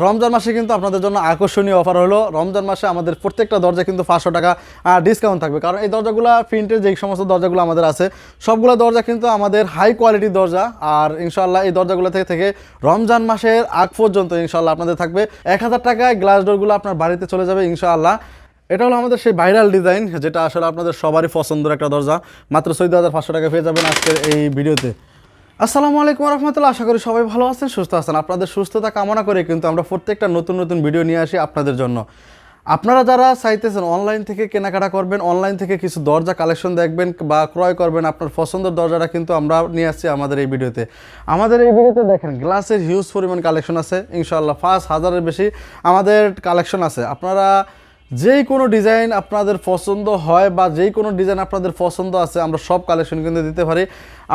রমজান মাসে কিন্তু আপনাদের জন্য আকর্ষণীয় অফার হলো, রমজান মাসে আমাদের প্রত্যেকটা দরজা কিন্তু 500 টাকা ডিসকাউন্ট থাকবে। কারণ এই দরজাগুলো প্রিন্টের যেই সমস্ত দরজাগুলো আমাদের আছে সবগুলো দরজা কিন্তু আমাদের হাই কোয়ালিটির দরজা। আর ইনশাআল্লাহ এই দরজাগুলো থেকে রমজান মাসের আগ পর্যন্ত ইনশাআল্লাহ আপনাদের থাকবে 1000 টাকায় গ্লাস ডোরগুলো আপনার বাড়িতে চলে যাবে ইনশাআল্লাহ। এটা হলো আমাদের সেই ভাইরাল ডিজাইন, যেটা আসলে আপনাদের সবারই পছন্দের একটা দরজা। মাত্র 14,500 টাকা পেয়ে যাবেন আজকের এই ভিডিওতে। আসসালামু আলাইকুম রহমতুল্লাহ, আশা করি সবাই ভালো আছেন, সুস্থ আছেন। আপনাদের সুস্থতা কামনা করে কিন্তু আমরা প্রত্যেকটা নতুন নতুন ভিডিও নিয়ে আসি আপনাদের জন্য। আপনারা যারা চাইতেছেন অনলাইন থেকে কেনাকাটা করবেন, অনলাইন থেকে কিছু দরজা কালেকশন দেখবেন বা ক্রয় করবেন, আপনার পছন্দের দরজাটা কিন্তু আমরা নিয়ে আসছি আমাদের এই ভিডিওতে। আমাদের এই ভিডিওতে দেখেন গ্লাসের হিউজ পরিমাণ কালেকশন আছে ইনশাআল্লাহ, 5,000-এর বেশি আমাদের কালেকশন আছে। আপনারা যেই কোনো ডিজাইন আপনাদের পছন্দ হয় বা যেই কোনো ডিজাইন আপনাদের পছন্দ আছে আমরা সব কালেকশন কিন্তু দিতে পারি।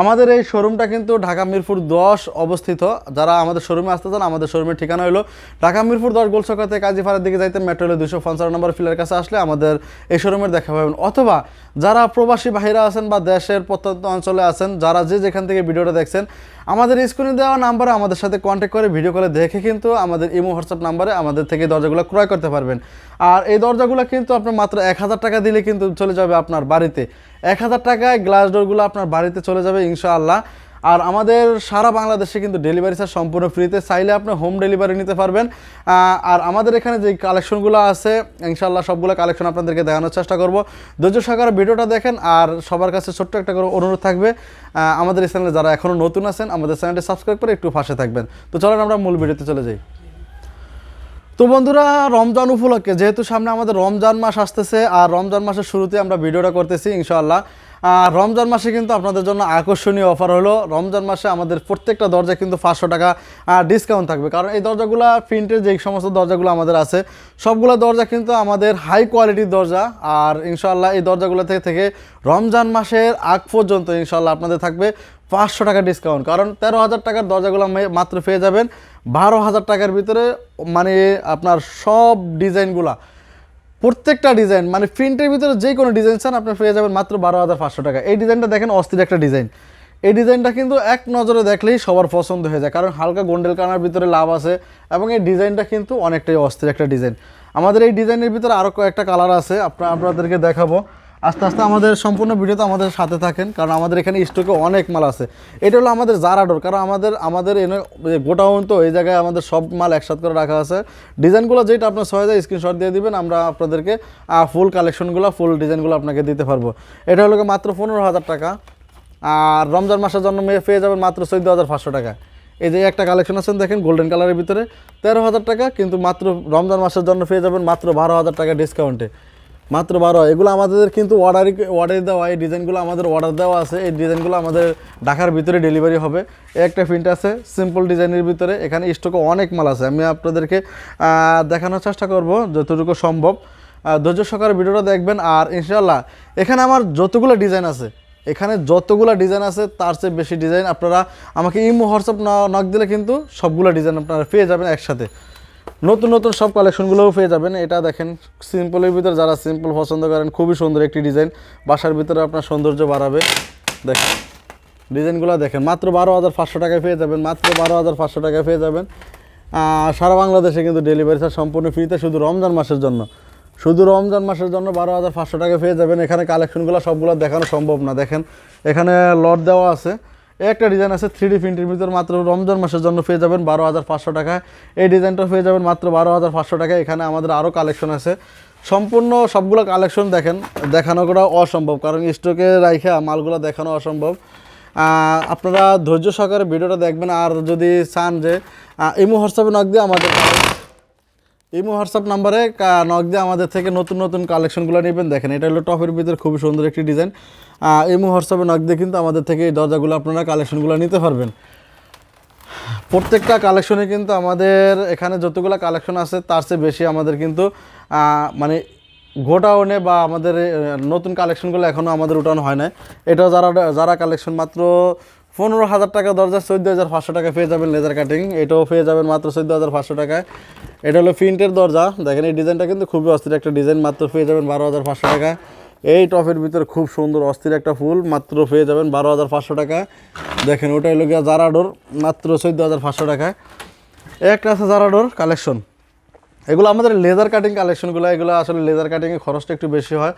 আমাদের এই শোরুমটা কিন্তু ঢাকা মিরপুর 10 অবস্থিত। যারা আমাদের শোরুমে আসতে চান, আমাদের শোরুমের ঠিকানা হলো ঢাকা মিরপুর 10 গোলচক্র থেকে কাজীপাড়ার দিকে যাইতে মেট্রো রেল 255 নম্বর ফিলার কাছে আসলে আমাদের এই শোরুমের দেখা পাবেন। অথবা যারা প্রবাসী বাহিরা আছেন বা দেশের প্রত্যন্ত অঞ্চলে আছেন, যারা যেখান থেকে ভিডিওটা দেখছেন, আমাদের স্ক্রিনে দেওয়া নাম্বারে আমাদের সাথে কন্ট্যাক্ট করে ভিডিও কলে দেখে কিন্তু আমাদের ইমো হোয়াটসঅ্যাপ নাম্বারে আমাদের থেকে দরজাগুলো ক্রয় করতে পারবেন। আর এই দরজাগুলো কিন্তু আপনার মাত্র 1000 টাকা দিলে কিন্তু চলে যাবে আপনার বাড়িতে। 1000 টাকায় গ্লাস ডোরগুলো আপনার বাড়িতে চলে যাবে ইনশাআল্লাহ। আর আমাদের সারা বাংলাদেশে কিন্তু ডেলিভারি চার্জ সম্পূর্ণ ফ্রিতে, চাইলে আপনি হোম ডেলিভারি নিতে পারবেন। আর আমাদের এখানে যে কালেকশনগুলো আছে ইনশাআল্লাহ সবগুলো কালেকশন আপনাদেরকে দেখানোর চেষ্টা করব। ধৈর্য সহকারে ভিডিওটা দেখেন। আর সবার কাছে ছোট্ট একটা করে অনুরোধ থাকবে, আমাদের এই চ্যানেলে যারা এখনও নতুন আছেন আমাদের চ্যানেলটি সাবস্ক্রাইব করে একটু পাশে থাকবেন। তো চলেন আমরা মূল ভিডিওতে চলে যাই। তো বন্ধুরা, রমজান উপলক্ষে যেহেতু সামনে আমাদের রমজান মাস আসতেছে, আর রমজান মাসের শুরুতে আমরা ভিডিওটা করতেছি ইনশাআল্লাহ। রমজান মাসে কিন্তু আপনাদের জন্য আকর্ষণীয় অফার হলো, রমজান মাসে আমাদের প্রত্যেকটা দরজা কিন্তু 500 টাকা ডিসকাউন্ট থাকবে। কারণ এই দরজাগুলো প্রিন্টের যেই সমস্ত দরজাগুলো আমাদের আছে সবগুলো দরজা কিন্তু আমাদের হাই কোয়ালিটির দরজা। আর ইনশাআল্লাহ এই দরজাগুলো থেকে রমজান মাসের আগ পর্যন্ত ইনশাআল্লাহ আপনাদের থাকবে 500 টাকা ডিসকাউন্ট। কারণ 13,000 টাকার দরজাগুলো মাত্র পেয়ে যাবেন 12,000 টাকার ভিতরে। মানে আপনার সব ডিজাইনগুলা, প্রত্যেকটা ডিজাইন মানে প্রিন্টের ভিতরে যে কোনো ডিজাইন চান আপনি পেয়ে যাবেন মাত্র 12,500 টাকা। এই ডিজাইনটা দেখেন, অস্থির একটা ডিজাইন। এই ডিজাইনটা কিন্তু এক নজরে দেখলেই সবার পছন্দ হয়ে যায়, কারণ হালকা গোন্ডেল কানার ভিতরে লাভ আছে এবং এই ডিজাইনটা কিন্তু অনেকটাই অস্থির একটা ডিজাইন। আমাদের এই ডিজাইনের ভিতরে আরও কয়েকটা কালার আছে, আপনাদেরকে দেখাবো। আস্তে আস্তে আমাদের সম্পূর্ণ ভিডিওতে আমাদের সাথে থাকেন, কারণ আমাদের এখানে স্টকে অনেক মাল আছে। এটা হলো আমাদের জারা ডোর, কারণ আমাদের এনে গোটাউন, তো এই জায়গায় আমাদের সব মাল একসাথে করে রাখা আছে। ডিজাইনগুলো যেটা আপনার সহজে স্ক্রিনশট দিয়ে দিবেন, আমরা আপনাদেরকে ফুল কালেকশনগুলো ফুল ডিজাইনগুলো আপনাকে দিতে পারবো। এটা হলো মাত্র 15,000 টাকা। আর রমজান মাসের জন্য পেয়ে যাবেন মাত্র 14,500 টাকা। এই যে একটা কালেকশন আছেন দেখেন গোল্ডেন কালারের ভিতরে 13,000 টাকা, কিন্তু মাত্র রমজান মাসের জন্য পেয়ে যাবেন মাত্র 12,000 টাকা ডিসকাউন্টে, মাত্র 12। এগুলো আমাদের কিন্তু অর্ডার দেওয়া, এই ডিজাইনগুলো আমাদের অর্ডার দেওয়া আছে। এই ডিজাইনগুলো আমাদের ঢাকার ভিতরে ডেলিভারি হবে। একটা প্রিন্ট আছে সিম্পল ডিজাইনের ভিতরে, এখানে স্টকে অনেক মাল আছে। আমি আপনাদেরকে দেখানোর চেষ্টা করব যতটুকু সম্ভব। ধৈর্য সহকারে ভিডিওটা দেখবেন। আর ইনশাআল্লাহ এখানে আমার যতগুলো ডিজাইন আছে, তার চেয়ে বেশি ডিজাইন আপনারা আমাকে ইমো হোয়াটসঅ্যাপ নক দিলে কিন্তু সবগুলো ডিজাইন আপনারা পেয়ে যাবেন একসাথে। নতুন নতুন সব কালেকশনগুলোও পেয়ে যাবেন। এটা দেখেন সিম্পলের ভিতরে, যারা সিম্পল পছন্দ করেন, খুবই সুন্দর একটি ডিজাইন, বাসার ভিতরে আপনার সৌন্দর্য বাড়াবে। দেখেন ডিজাইনগুলো দেখেন, মাত্র 12,500 টাকায় পেয়ে যাবেন, মাত্র 12,500 টাকায় পেয়ে যাবেন। সারা বাংলাদেশে কিন্তু ডেলিভারি চার্জ সম্পূর্ণ ফ্রিতে, শুধু রমজান মাসের জন্য 12,500 টাকা পেয়ে যাবেন। এখানে কালেকশনগুলো সবগুলো দেখানো সম্ভব না। দেখেন এখানে লট দেওয়া আছে, একটা ডিজাইন আছে 3D প্রিন্টের ভিতর, মাত্র রমজান মাসের জন্য পেয়ে যাবেন 12,500 টাকায়। এই ডিজাইনটা পেয়ে যাবেন মাত্র 12,500 টাকায়। এখানে আমাদের আরও কালেকশন আছে, সম্পূর্ণ সবগুলো কালেকশন দেখেন দেখানো করা অসম্ভব, কারণ স্টকে রাইখা মালগুলো দেখানো অসম্ভব। আপনারা ধৈর্য সহকারে ভিডিওটা দেখবেন। আর যদি চান যে ইমো হোয়াটসঅ্যাপে নক দিয়ে ইমো হোয়াটসঅ্যাপ নাম্বারে নক দিয়ে আমাদের থেকে নতুন নতুন কালেকশনগুলো নেবেন। দেখেন এটা হলো টপের ভিতরে খুবই সুন্দর একটি ডিজাইন। ইমো হোয়াটসঅ্যাপে নক দিয়ে কিন্তু আমাদের থেকে এই দরজাগুলো আপনারা কালেকশনগুলো নিতে পারবেন। প্রত্যেকটা কালেকশনে কিন্তু আমাদের এখানে যতগুলো কালেকশন আছে তার চেয়ে বেশি আমাদের কিন্তু মানে গোটাউনে বা আমাদের নতুন কালেকশনগুলো এখনও আমাদের উঠানো হয় না। এটাও যারা কালেকশন মাত্র 15,000 টাকা দরজা 14,500 টাকা পেয়ে যাবেন। লেজার কাটিং এটাও পেয়ে যাবেন মাত্র 14,500 টাকায়। এটা হলো প্রিন্টের দরজা, দেখেন এই ডিজাইনটা কিন্তু খুবই অস্থির একটা ডিজাইন, মাত্র পেয়ে যাবেন 12,500 টাকা। এই টপের ভিতরে খুব সুন্দর অস্থির একটা ফুল, মাত্র পেয়ে যাবেন 12,500 টাকা। দেখেন ওটা হলো গিয়া জারা ডোর, মাত্র 14,500 টাকায়। একটা আছে জারাডোর কালেকশন, এগুলো আমাদের লেজার কাটিং কালেকশনগুলো, এগুলো আসলে লেজার কাটিংয়ে খরচটা একটু বেশি হয়,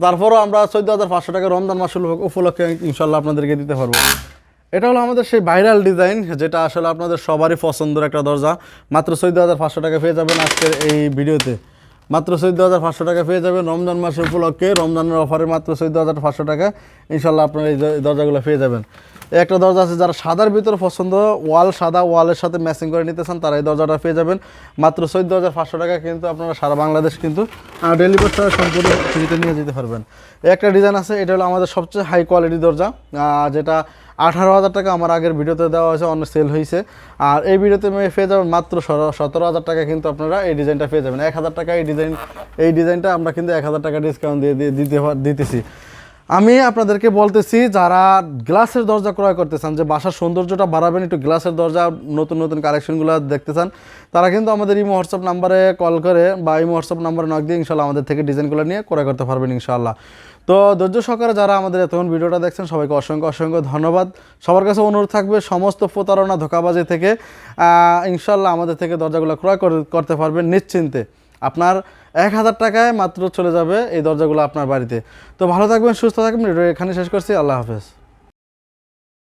তারপরও আমরা 14,500 টাকা রমজান মাস উপলক্ষে ইনশাল্লাহ আপনাদেরকে দিতে পারবো। এটা হলো আমাদের সেই ভাইরাল ডিজাইন, যেটা আসলে আপনাদের সবারই পছন্দের একটা দরজা। মাত্র 14,500 টাকা পেয়ে যাবেন আজকের এই ভিডিওতে, মাত্র 14,500 টাকা পেয়ে যাবেন রমজান মাসের উপলক্ষে, রমজানের অফারে মাত্র 14,500 টাকা ইনশাল্লাহ আপনারা এই দরজাগুলো পেয়ে যাবেন। একটা দরজা আছে যারা সাদার ভিতরে পছন্দ, ওয়াল সাদা, ওয়ালের সাথে ম্যাচিং করে নিতে চান, তারা এই দরজাটা পেয়ে যাবেন মাত্র 14,500 টাকা। কিন্তু আপনারা সারা বাংলাদেশ কিন্তু ডেলিভারি চার্জ সম্পূর্ণ ফ্রিতে নিয়ে যেতে পারবেন। একটা ডিজাইন আছে, এটা হলো আমাদের সবচেয়ে হাই কোয়ালিটি দরজা, যেটা 18,000 টাকা আমার আগের ভিডিওতে দেওয়া হয়েছে, অন্য সেল হয়েছে। আর এই ভিডিওতে পেয়ে যাবেন মাত্র 17,000 টাকা, কিন্তু আপনারা এই ডিজাইনটা পেয়ে যাবেন 1,000 টাকা। এই ডিজাইনটা আমরা কিন্তু 1,000 টাকা ডিসকাউন্ট দিতেছি। আমি আপনাদেরকে বলতেছি, যারা গ্লাসের দরজা ক্রয় করতে চান, যে বাসার সৌন্দর্যটা বাড়াবেন, একটু গ্লাসের দরজা নতুন নতুন কালেকশনগুলো দেখতে চান, তারা কিন্তু আমাদের ইমো হোয়াটসঅ্যাপ নাম্বারে কল করে বা ইমো হোয়াটসঅ্যাপ নাম্বারে নক দিয়ে ইনশাল্লাহ আমাদের থেকে ডিজাইনগুলো নিয়ে ক্রয় করতে পারবেন ইনশাল্লাহ। তো ধৈর্য সহকারে যারা আমাদের এতক্ষণ ভিডিওটা দেখছেন, সবাইকে অসংখ্য অসংখ্য ধন্যবাদ। সবার কাছে অনুরোধ থাকবে, সমস্ত প্রতারণা ধোঁকাবাজি থেকে ইনশাল্লাহ আমাদের থেকে দরজাগুলো ক্রয় করতে পারবেন নিশ্চিন্তে। আপনার 1,000 টাকায় মাত্র চলে যাবে এই দরজাগুলো আপনার বাড়িতে। তো ভালো থাকবেন, সুস্থ থাকবেন, এখানে শেষ করছি, আল্লাহ হাফেজ।